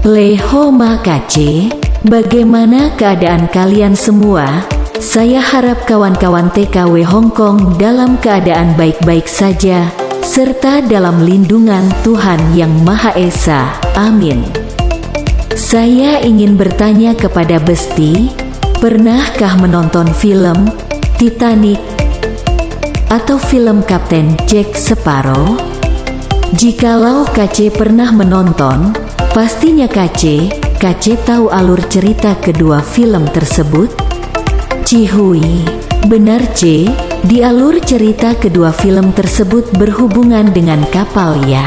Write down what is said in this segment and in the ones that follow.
Lehoma KC, bagaimana keadaan kalian semua? Saya harap kawan-kawan TKW Hong Kong dalam keadaan baik-baik saja, serta dalam lindungan Tuhan Yang Maha Esa. Amin. Saya ingin bertanya kepada Besti, pernahkah menonton film Titanic atau film Kapten Jack Sparrow? Jikalau KC pernah menonton, pastinya KC tahu alur cerita kedua film tersebut. Cihui, benar C, di alur cerita kedua film tersebut berhubungan dengan kapal ya.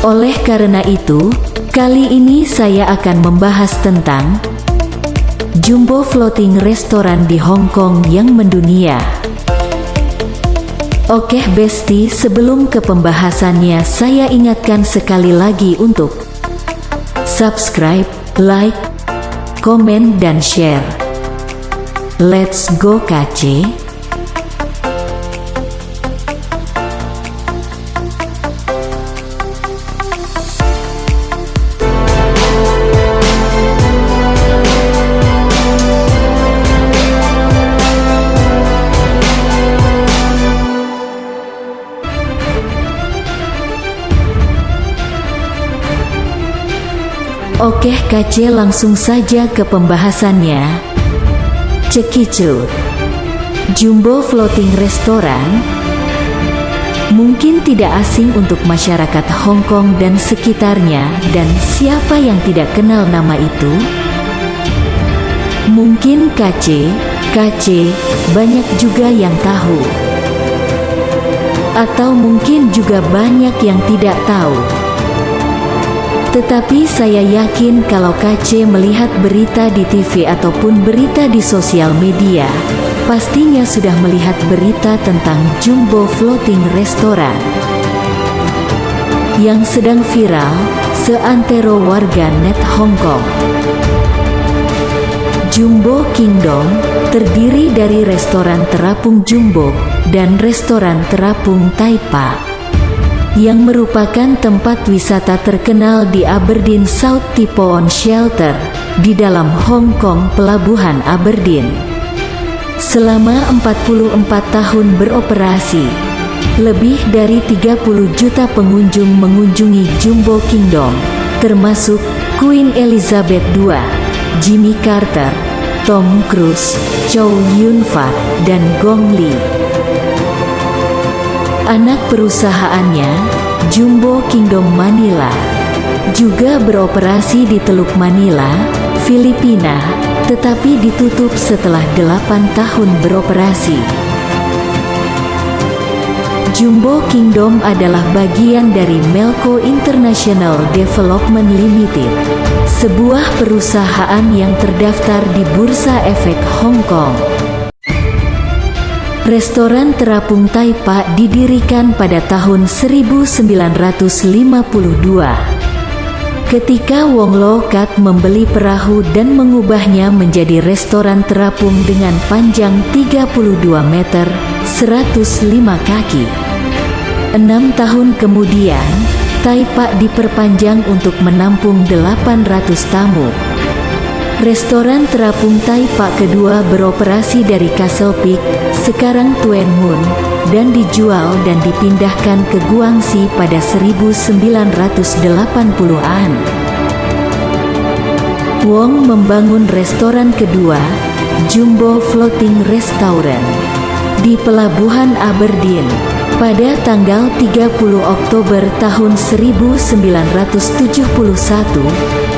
Oleh karena itu, kali ini saya akan membahas tentang Jumbo Floating Restoran di Hong Kong yang mendunia. Oke Besti, sebelum ke pembahasannya saya ingatkan sekali lagi untuk subscribe, like, komen, dan share. Let's go KC. Oke KC, langsung saja ke pembahasannya. Cekicut. Jumbo Floating Restoran mungkin tidak asing untuk masyarakat Hong Kong dan sekitarnya, dan siapa yang tidak kenal nama itu? Mungkin KC banyak juga yang tahu, atau mungkin juga banyak yang tidak tahu. Tetapi saya yakin kalau KC melihat berita di TV ataupun berita di sosial media, pastinya sudah melihat berita tentang Jumbo Floating Restoran yang sedang viral seantero warga net Hong Kong. Jumbo Kingdom terdiri dari restoran terapung Jumbo dan restoran terapung Taipa, yang merupakan tempat wisata terkenal di Aberdeen South Tipo On Shelter, di dalam Hong Kong Pelabuhan Aberdeen. Selama 44 tahun beroperasi, lebih dari 30 juta pengunjung mengunjungi Jumbo Kingdom, termasuk Queen Elizabeth II, Jimmy Carter, Tom Cruise, Chow Yun-fat, dan Gong Li. Anak perusahaannya, Jumbo Kingdom Manila, juga beroperasi di Teluk Manila, Filipina, tetapi ditutup setelah 8 tahun beroperasi. Jumbo Kingdom adalah bagian dari Melco International Development Limited, sebuah perusahaan yang terdaftar di Bursa Efek Hong Kong. Restoran terapung Taipa didirikan pada tahun 1952 ketika Wong Lo Kat membeli perahu dan mengubahnya menjadi restoran terapung dengan panjang 32 meter 105 kaki. 6 tahun kemudian, Taipa diperpanjang untuk menampung 800 tamu. Restoran terapung Taipa kedua beroperasi dari Castle Peak, sekarang Tuen Mun, dan dijual dan dipindahkan ke Guangxi pada 1980-an. Wong membangun restoran kedua, Jumbo Floating Restaurant, di Pelabuhan Aberdeen, pada tanggal 30 Oktober tahun 1971.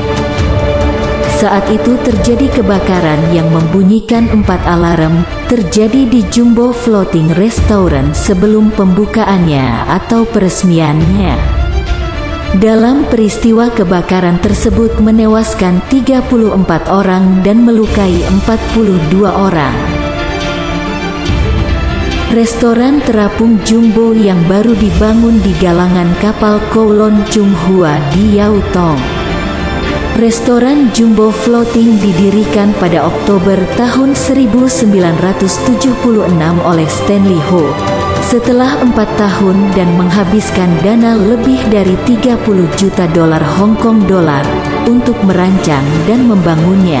Saat itu terjadi kebakaran yang membunyikan 4 alarm, terjadi di Jumbo Floating Restaurant sebelum pembukaannya atau peresmiannya. Dalam peristiwa kebakaran tersebut menewaskan 34 orang dan melukai 42 orang. Restoran terapung Jumbo yang baru dibangun di galangan kapal Kowloon Chung Hua di Yau Tong. Restoran Jumbo Floating didirikan pada Oktober tahun 1976 oleh Stanley Ho, setelah 4 tahun dan menghabiskan dana lebih dari 30 juta dolar Hong Kong dolar untuk merancang dan membangunnya.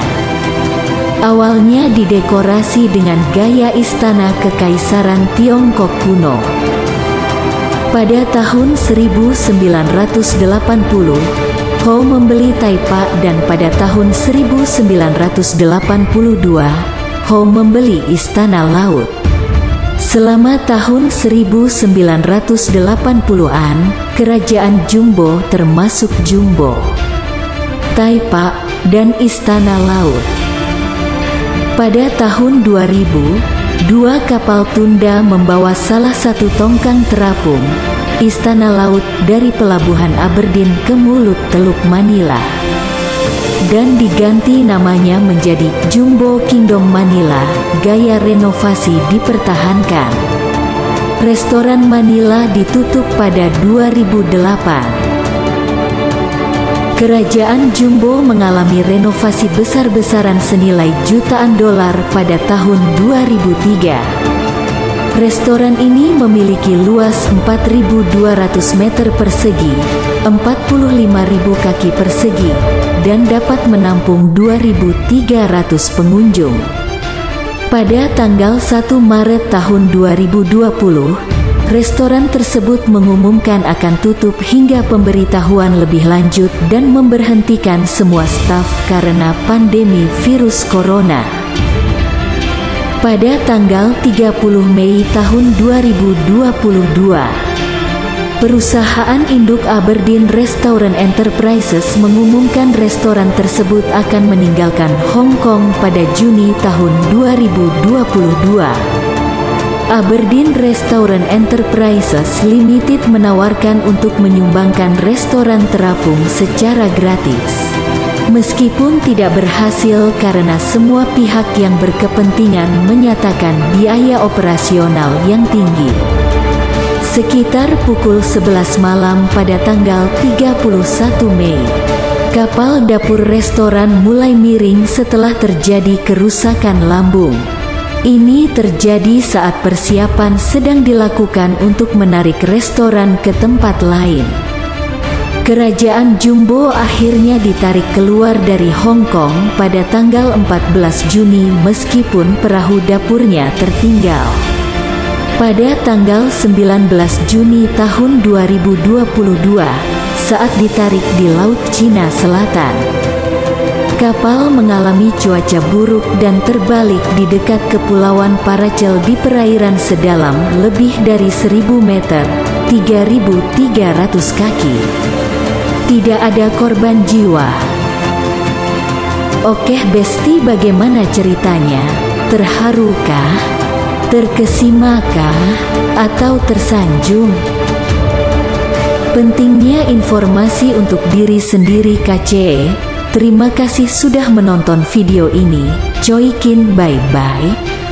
Awalnya didekorasi dengan gaya istana kekaisaran Tiongkok kuno. Pada tahun 1980, Ho membeli Taipa dan pada tahun 1982, Ho membeli Istana Laut. Selama tahun 1980-an, kerajaan Jumbo termasuk Jumbo, Taipa, dan Istana Laut. Pada tahun 2000, dua kapal tunda membawa salah satu tongkang terapung, Istana Laut dari Pelabuhan Aberdeen ke mulut Teluk Manila, dan diganti namanya menjadi Jumbo Kingdom Manila. Gaya renovasi dipertahankan. Restoran Manila ditutup pada 2008. Kerajaan Jumbo mengalami renovasi besar-besaran senilai jutaan dolar pada tahun 2003. Restoran ini memiliki luas 4.200 meter persegi, 45.000 kaki persegi, dan dapat menampung 2.300 pengunjung. Pada tanggal 1 Maret tahun 2020, restoran tersebut mengumumkan akan tutup hingga pemberitahuan lebih lanjut dan memberhentikan semua staf karena pandemi virus corona. Pada tanggal 30 Mei tahun 2022, perusahaan induk Aberdeen Restaurant Enterprises mengumumkan restoran tersebut akan meninggalkan Hong Kong pada Juni tahun 2022. Aberdeen Restaurant Enterprises Limited menawarkan untuk menyumbangkan restoran terapung secara gratis. Meskipun tidak berhasil karena semua pihak yang berkepentingan menyatakan biaya operasional yang tinggi. Sekitar pukul 11 malam pada tanggal 31 Mei, kapal dapur restoran mulai miring setelah terjadi kerusakan lambung. Ini terjadi saat persiapan sedang dilakukan untuk menarik restoran ke tempat lain. Kerajaan Jumbo akhirnya ditarik keluar dari Hong Kong pada tanggal 14 Juni meskipun perahu dapurnya tertinggal. Pada tanggal 19 Juni tahun 2022, saat ditarik di Laut Cina Selatan, kapal mengalami cuaca buruk dan terbalik di dekat Kepulauan Paracel di perairan sedalam lebih dari 1.000 meter, 3.300 kaki. Tidak ada korban jiwa. Oke Besti, bagaimana ceritanya? Terharukah? Terkesimakah? Atau tersanjung? Pentingnya informasi untuk diri sendiri KCE. Terima kasih sudah menonton video ini. Coikin, bye-bye.